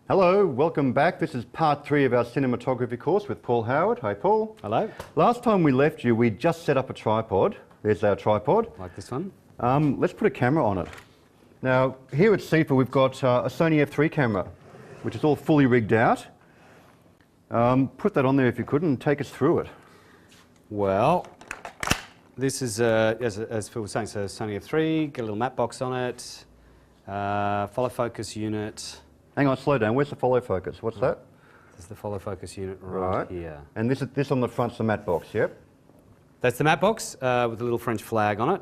Hello, welcome back. This is part 3 of our cinematography course with Paul Howard. Hi Paul. Hello. Last time we left you, we just set up a tripod. There's our tripod. Like this one. Let's put a camera on it. Now, here at CIFA we've got a Sony F3 camera, which is all fully rigged out. Put that on there if you could and take us through it. Well, this is, as Phil was saying, so Sony F3, get a little matte box on it, follow focus unit. Hang on, slow down. Where's the follow focus? What's that? This is the follow focus unit right here. And this on the front's the matte box, yep? That's the matte box with a little French flag on it.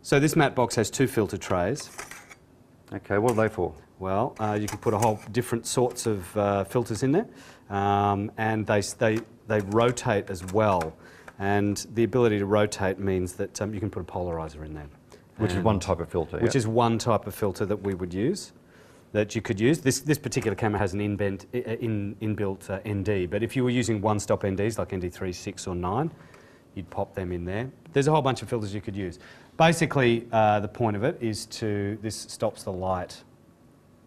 So this matte box has 2 filter trays. Okay, what are they for? Well, you can put a whole different sorts of filters in there, and they rotate as well. And the ability to rotate means that you can put a polarizer in there. Which is one type of filter, Which is one type of filter that we would use, that you could use. This particular camera has an inbuilt ND, but if you were using one-stop NDs like ND3, 6 or 9, you'd pop them in there. There's a whole bunch of filters you could use. Basically, the point of it is this stops the light,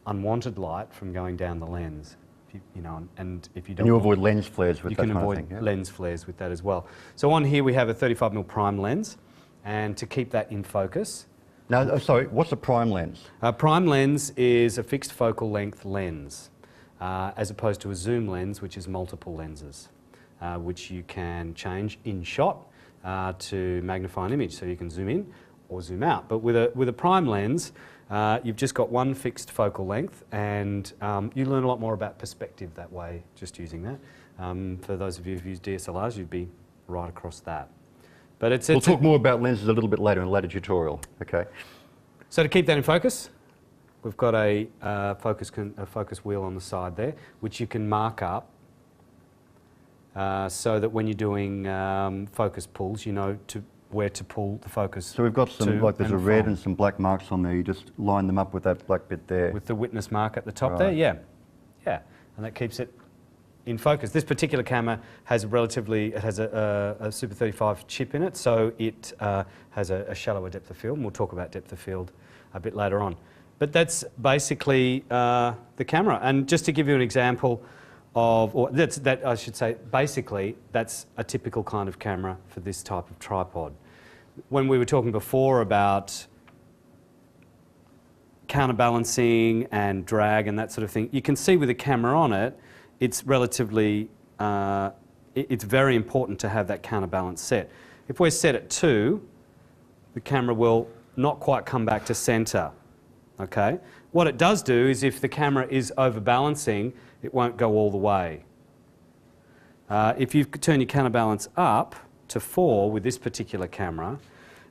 unwanted light, from going down the lens. And if you don't, and you avoid lens flares with that kind of thing. You can avoid lens flares with that as well. So on here we have a 35mm prime lens, and to keep that in focus. Now, sorry, what's a prime lens? A prime lens is a fixed focal length lens, as opposed to a zoom lens, which is multiple lenses, which you can change in shot to magnify an image, so you can zoom in or zoom out. But with a prime lens, you've just got one fixed focal length, and you learn a lot more about perspective that way, just using that. For those of you who've used DSLRs, you'd be right across that. But we'll talk more about lenses a little bit later in a later tutorial. Okay. So to keep that in focus, we've got a focus wheel on the side there, which you can mark up so that when you're doing focus pulls, you know where to pull the focus. So we've got some, like there's a red and some black marks on there. You just line them up with that black bit there. With the witness mark at the top there, yeah. And that keeps it in focus. This particular camera has a Super 35 chip in it, so it has a shallower depth of field, and we'll talk about depth of field a bit later on. But that's basically the camera. And just to give you an example of, I should say, basically that's a typical kind of camera for this type of tripod. When we were talking before about counterbalancing and drag and that sort of thing, you can see with a camera on it, it's relatively, it's very important to have that counterbalance set. If we're set at 2, the camera will not quite come back to centre, okay? What it does do is if the camera is overbalancing, it won't go all the way. If you turn your counterbalance up to 4 with this particular camera,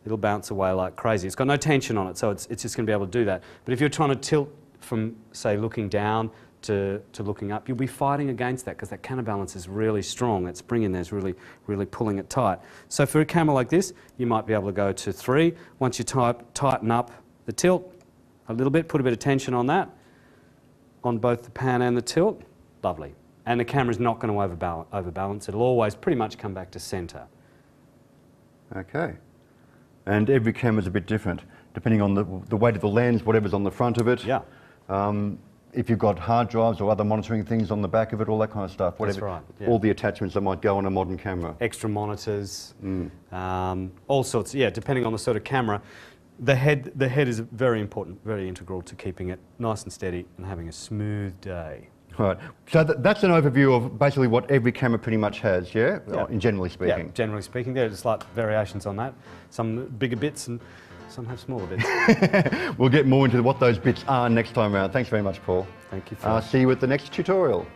it'll bounce away like crazy. It's got no tension on it, so it's just going to be able to do that. But if you're trying to tilt from, say, looking down to looking up, you'll be fighting against that because that counterbalance is really strong. That spring in there is really, really pulling it tight. So for a camera like this, you might be able to go to 3. Once you tighten up the tilt a little bit, put a bit of tension on that, on both the pan and the tilt, lovely. And the camera's not going to overbalance. It'll always pretty much come back to centre. Okay. And every camera's a bit different, depending on the weight of the lens, whatever's on the front of it. Yeah. If you've got hard drives or other monitoring things on the back of it, all that kind of stuff. Whatever, that's right. Yeah. All the attachments that might go on a modern camera. Extra monitors, all sorts, yeah, depending on the sort of camera. The head is very important, very integral to keeping it nice and steady and having a smooth day. Right. So that's an overview of basically what every camera pretty much has, yeah? In generally speaking. Yeah, generally speaking. There are slight variations on that. Some bigger bits and some have smaller bits. We'll get more into what those bits are next time around. Thanks very much, Paul. Thank you, Phil. See you at the next tutorial.